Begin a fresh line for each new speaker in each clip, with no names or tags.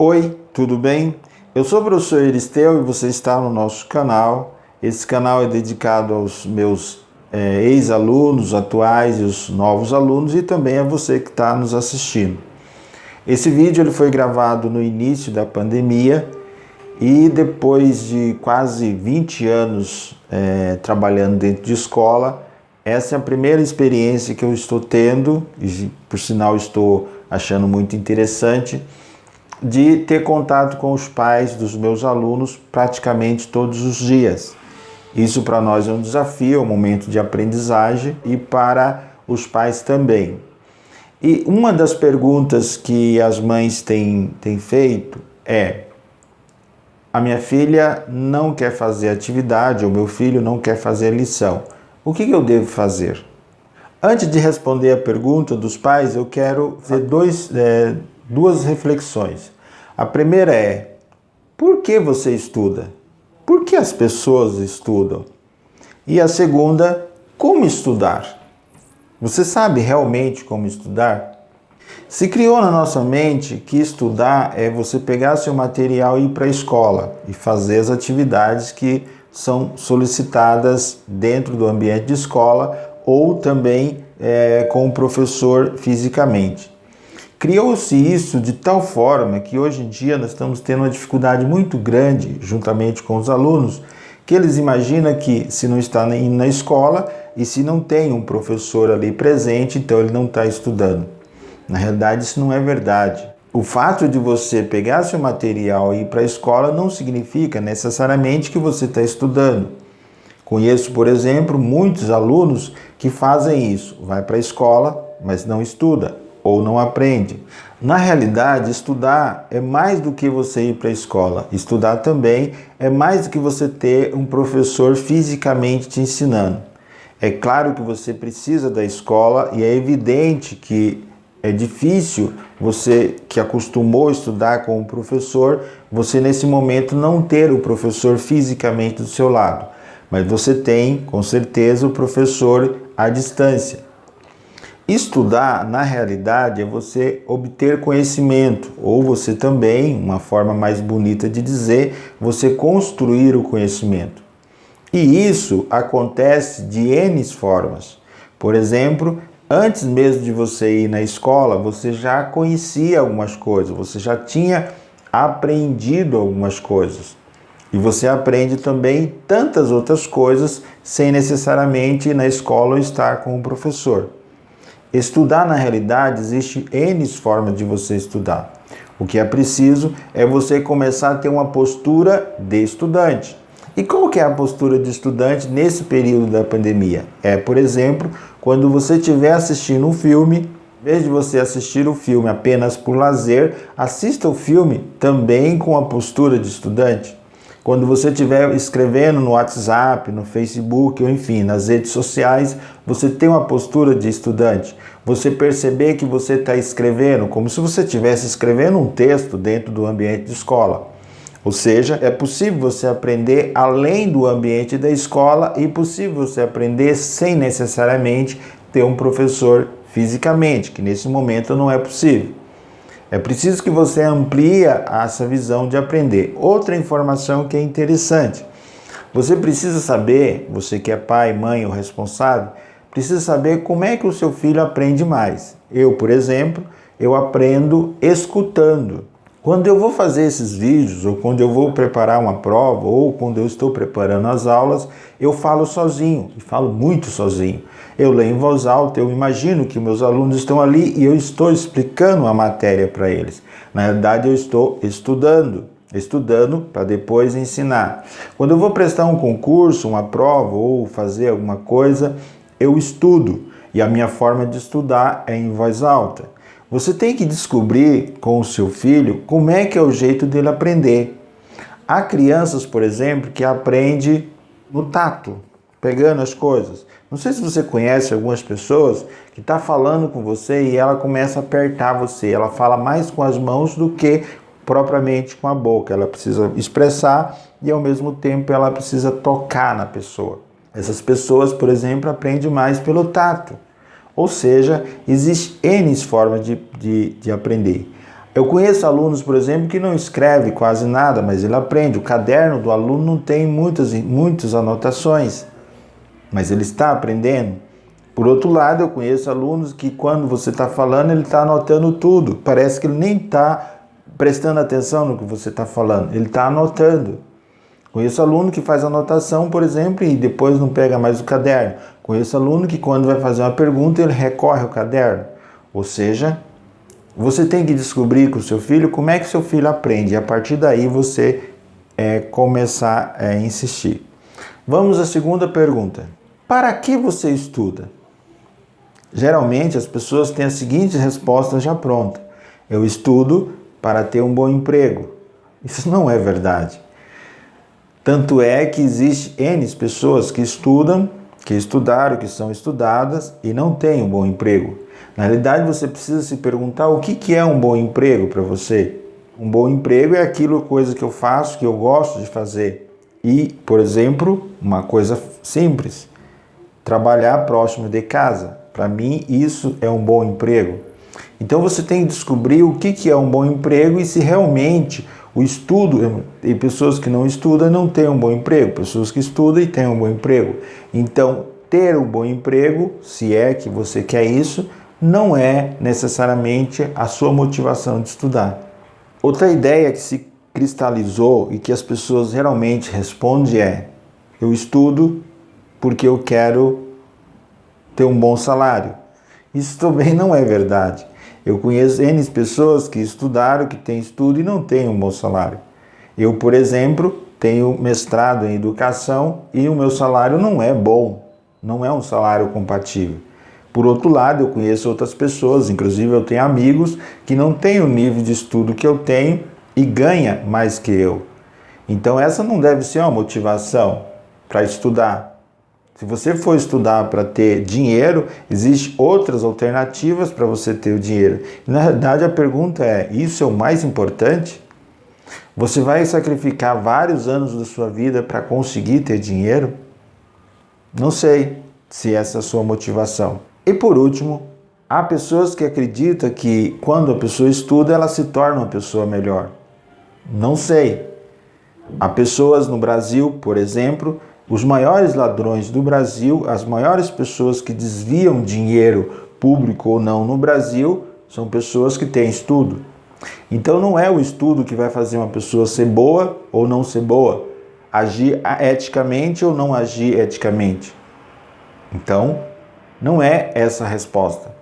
Oi, tudo bem? Eu sou o professor Eristeu e você está no nosso canal. Esse canal é dedicado aos meus ex-alunos atuais e os novos alunos e também a você que está nos assistindo. Esse vídeo ele foi gravado no início da pandemia e depois de quase 20 anos trabalhando dentro de escola, essa é a primeira experiência que eu estou tendo, e por sinal estou achando muito interessante, de ter contato com os pais dos meus alunos praticamente todos os dias. Isso para nós é um desafio, é um momento de aprendizagem e para os pais também. E uma das perguntas que as mães têm feito é: a minha filha não quer fazer atividade, ou meu filho não quer fazer lição. O que eu devo fazer? Antes de responder a pergunta dos pais, eu quero fazer duas reflexões. A primeira é: por que você estuda? Por que as pessoas estudam? E a segunda, como estudar? Você sabe realmente como estudar? Se criou na nossa mente que estudar é você pegar seu material e ir para a escola e fazer as atividades que são solicitadas dentro do ambiente de escola ou também com o professor fisicamente. Criou-se isso de tal forma que hoje em dia nós estamos tendo uma dificuldade muito grande, juntamente com os alunos, que eles imaginam que se não está indo na escola e se não tem um professor ali presente, então ele não está estudando. Na realidade, isso não é verdade. O fato de você pegar seu material e ir para a escola não significa necessariamente que você está estudando. Conheço, por exemplo, muitos alunos que fazem isso. Vai para a escola, mas não estuda ou não aprende. Na realidade, estudar é mais do que você ir para a escola. Estudar também é mais do que você ter um professor fisicamente te ensinando. É claro que você precisa da escola e é evidente que é difícil você que acostumou a estudar com o professor, você nesse momento não ter o professor fisicamente do seu lado. Mas você tem, com certeza, o professor à distância. Estudar, na realidade, é você obter conhecimento, ou você também, uma forma mais bonita de dizer, você construir o conhecimento. E isso acontece de N formas. Por exemplo, antes mesmo de você ir na escola, você já conhecia algumas coisas, você já tinha aprendido algumas coisas. E você aprende também tantas outras coisas sem necessariamente ir na escola ou estar com o professor. Estudar, na realidade, existe N formas de você estudar. O que é preciso é você começar a ter uma postura de estudante. E qual que é a postura de estudante nesse período da pandemia? Por exemplo, quando você estiver assistindo um filme, em vez de você assistir o filme apenas por lazer, assista o filme também com a postura de estudante. Quando você estiver escrevendo no WhatsApp, no Facebook, ou enfim, nas redes sociais, você tem uma postura de estudante. Você perceber que você está escrevendo como se você estivesse escrevendo um texto dentro do ambiente de escola. Ou seja, é possível você aprender além do ambiente da escola e possível você aprender sem necessariamente ter um professor fisicamente, que nesse momento não é possível. É preciso que você amplie essa visão de aprender. Outra informação que é interessante. Você precisa saber, você que é pai, mãe ou responsável, precisa saber como é que o seu filho aprende mais. Eu, por exemplo, eu aprendo escutando. Quando eu vou fazer esses vídeos, ou quando eu vou preparar uma prova, ou quando eu estou preparando as aulas, eu falo sozinho, e falo muito sozinho. Eu leio em voz alta, eu imagino que meus alunos estão ali e eu estou explicando a matéria para eles. Na realidade, eu estou estudando para depois ensinar. Quando eu vou prestar um concurso, uma prova ou fazer alguma coisa, eu estudo. E a minha forma de estudar é em voz alta. Você tem que descobrir com o seu filho como é que é o jeito dele aprender. Há crianças, por exemplo, que aprendem no tato, pegando as coisas. Não sei se você conhece algumas pessoas que estão falando com você e ela começa a apertar você. Ela fala mais com as mãos do que propriamente com a boca. Ela precisa expressar e ao mesmo tempo ela precisa tocar na pessoa. Essas pessoas, por exemplo, aprendem mais pelo tato. Ou seja, existe N formas de aprender. Eu conheço alunos, por exemplo, que não escreve quase nada, mas ele aprende. O caderno do aluno não tem muitas anotações, mas ele está aprendendo. Por outro lado, eu conheço alunos que quando você está falando, ele está anotando tudo. Parece que ele nem está prestando atenção no que você está falando, ele está anotando. Conheço aluno que faz anotação, por exemplo, e depois não pega mais o caderno. Conheço aluno que quando vai fazer uma pergunta, ele recorre ao caderno. Ou seja, você tem que descobrir com o seu filho como é que seu filho aprende. E a partir daí você começar a insistir. Vamos à segunda pergunta. Para que você estuda? Geralmente as pessoas têm as seguintes respostas já prontas. Eu estudo para ter um bom emprego. Isso não é verdade. Tanto é que existe N pessoas que estudam, que estudaram, que são estudadas e não têm um bom emprego. Na realidade, você precisa se perguntar o que é um bom emprego para você. Um bom emprego é coisa que eu faço, que eu gosto de fazer. E, por exemplo, uma coisa simples, trabalhar próximo de casa. Para mim, isso é um bom emprego. Então, você tem que descobrir o que é um bom emprego e se realmente o estudo, tem pessoas que não estudam e não têm um bom emprego, pessoas que estudam e têm um bom emprego. Então, ter um bom emprego, se é que você quer isso, não é necessariamente a sua motivação de estudar. Outra ideia que se cristalizou e que as pessoas geralmente respondem é: eu estudo porque eu quero ter um bom salário. Isso também não é verdade. Eu conheço N pessoas que estudaram, que têm estudo e não têm um bom salário. Eu, por exemplo, tenho mestrado em educação e o meu salário não é bom, não é um salário compatível. Por outro lado, eu conheço outras pessoas, inclusive eu tenho amigos que não têm o nível de estudo que eu tenho e ganham mais que eu. Então essa não deve ser uma motivação para estudar. Se você for estudar para ter dinheiro, existem outras alternativas para você ter o dinheiro. E, na verdade, a pergunta é: isso é o mais importante? Você vai sacrificar vários anos da sua vida para conseguir ter dinheiro? Não sei se essa é a sua motivação. E por último, há pessoas que acreditam que quando a pessoa estuda, ela se torna uma pessoa melhor. Não sei. Há pessoas no Brasil, por exemplo, os maiores ladrões do Brasil, as maiores pessoas que desviam dinheiro público ou não no Brasil, são pessoas que têm estudo. Então não é o estudo que vai fazer uma pessoa ser boa ou não ser boa, agir eticamente ou não agir eticamente. Então, não é essa a resposta.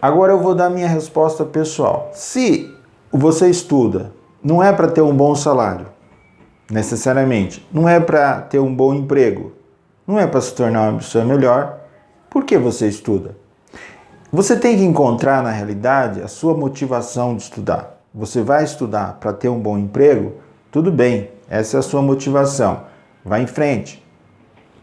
Agora eu vou dar minha resposta pessoal. Se você estuda, não é para ter um bom salário, necessariamente, não é para ter um bom emprego, não é para se tornar uma pessoa melhor, por que você estuda? Você tem que encontrar, na realidade, a sua motivação de estudar. Você vai estudar para ter um bom emprego? Tudo bem, essa é a sua motivação. Vai em frente.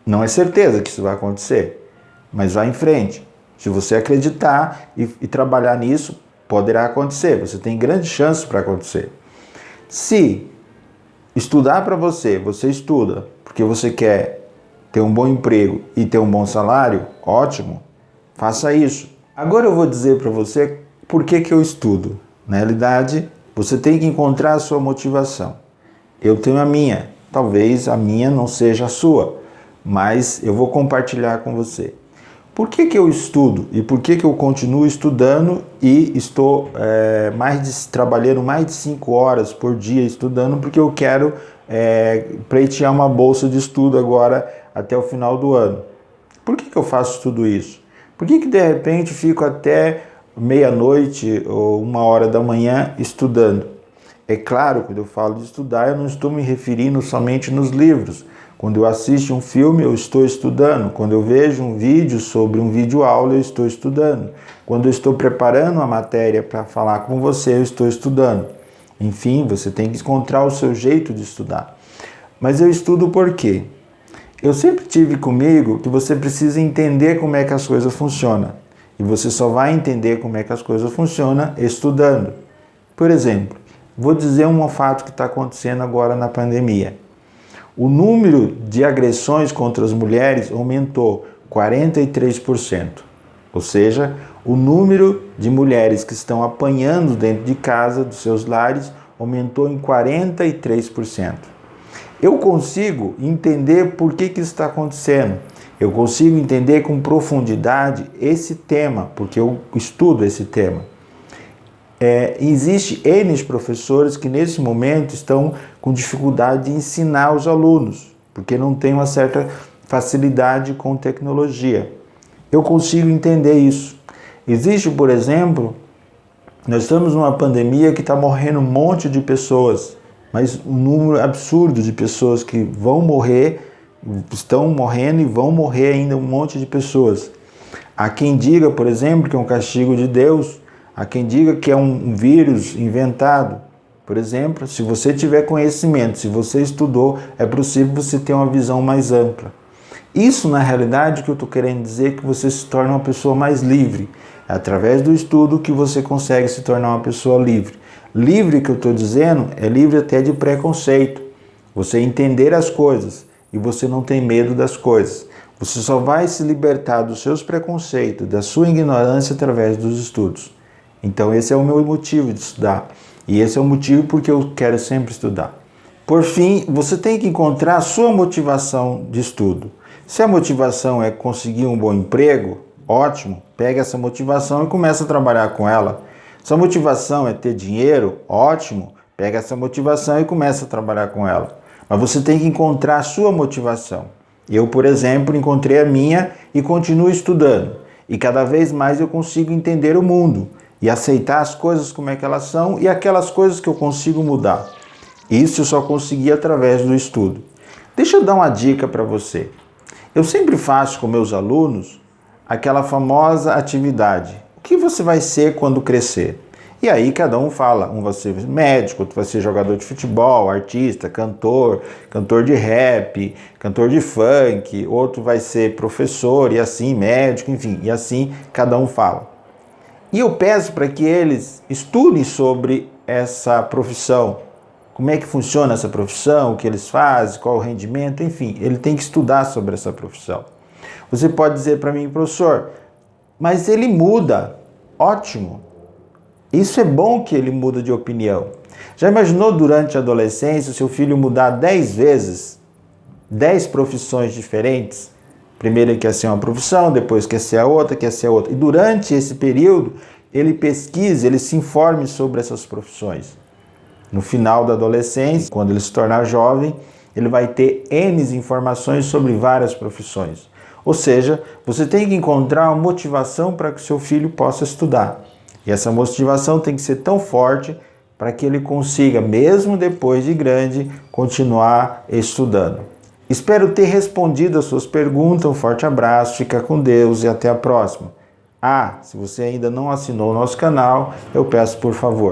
Não é certeza que isso vai acontecer, mas vá em frente. Se você acreditar e trabalhar nisso, poderá acontecer. Você tem grande chance para acontecer. Se estudar para você estuda porque você quer ter um bom emprego e ter um bom salário, ótimo, faça isso. Agora eu vou dizer para você por que eu estudo. Na realidade, você tem que encontrar a sua motivação. Eu tenho a minha. Talvez a minha não seja a sua, mas eu vou compartilhar com você. Por que eu estudo e por que eu continuo estudando e estou trabalhando mais de 5 horas por dia estudando? Porque eu quero pleitear uma bolsa de estudo agora até o final do ano. Por que eu faço tudo isso? Por que de repente fico até meia-noite ou 1h da manhã estudando? É claro, quando eu falo de estudar, eu não estou me referindo somente nos livros. Quando eu assisto um filme, eu estou estudando. Quando eu vejo um vídeo sobre um vídeo-aula, eu estou estudando. Quando eu estou preparando uma matéria para falar com você, eu estou estudando. Enfim, você tem que encontrar o seu jeito de estudar. Mas eu estudo por quê? Eu sempre tive comigo que você precisa entender como é que as coisas funcionam. E você só vai entender como é que as coisas funcionam estudando. Por exemplo, vou dizer um fato que está acontecendo agora na pandemia. O número de agressões contra as mulheres aumentou 43%. Ou seja, O número de mulheres que estão apanhando dentro de casa, dos seus lares, aumentou em 43%. Eu consigo entender por que isso está acontecendo. Eu consigo entender com profundidade esse tema, porque eu estudo esse tema. Existe N professores que nesse momento estão com dificuldade de ensinar os alunos, porque não tem uma certa facilidade com tecnologia. Eu consigo entender isso. Existe, por exemplo, nós estamos numa pandemia que está morrendo um monte de pessoas, mas um número absurdo de pessoas que vão morrer, estão morrendo e vão morrer ainda um monte de pessoas. Há quem diga, por exemplo, que é um castigo de Deus, há quem diga que é um vírus inventado. Por exemplo, se você tiver conhecimento, se você estudou, é possível você ter uma visão mais ampla. Isso, na realidade, o que eu estou querendo dizer é que você se torna uma pessoa mais livre. É através do estudo que você consegue se tornar uma pessoa livre. Livre, que eu estou dizendo, é livre até de preconceito. Você entender as coisas e você não tem medo das coisas. Você só vai se libertar dos seus preconceitos, da sua ignorância através dos estudos. Então esse é o meu motivo de estudar. E esse é o motivo porque eu quero sempre estudar. Por fim, você tem que encontrar a sua motivação de estudo. Se a motivação é conseguir um bom emprego, ótimo, pega essa motivação e começa a trabalhar com ela. Se a motivação é ter dinheiro, ótimo, pega essa motivação e começa a trabalhar com ela. Mas você tem que encontrar a sua motivação. Eu, por exemplo, encontrei a minha e continuo estudando. E cada vez mais eu consigo entender o mundo e aceitar as coisas como é que elas são e aquelas coisas que eu consigo mudar. Isso eu só consegui através do estudo. Deixa eu dar uma dica para você. Eu sempre faço com meus alunos aquela famosa atividade. O que você vai ser quando crescer? E aí cada um fala, um vai ser médico, outro vai ser jogador de futebol, artista, cantor de rap, cantor de funk, outro vai ser professor e assim, médico, enfim, e assim cada um fala. E eu peço para que eles estudem sobre essa profissão, como é que funciona essa profissão, o que eles fazem, qual o rendimento, enfim, ele tem que estudar sobre essa profissão. Você pode dizer para mim, professor, mas ele muda. Ótimo. Isso é bom que ele muda de opinião. Já imaginou durante a adolescência o seu filho mudar 10 vezes, 10 profissões diferentes? Primeiro ele quer ser uma profissão, depois quer ser a outra, quer ser a outra. E durante esse período, ele pesquise, ele se informe sobre essas profissões. No final da adolescência, quando ele se tornar jovem, ele vai ter N informações sobre várias profissões. Ou seja, você tem que encontrar uma motivação para que o seu filho possa estudar. E essa motivação tem que ser tão forte para que ele consiga, mesmo depois de grande, continuar estudando. Espero ter respondido as suas perguntas. Um forte abraço, fica com Deus e até a próxima. Se você ainda não assinou o nosso canal, eu peço por favor.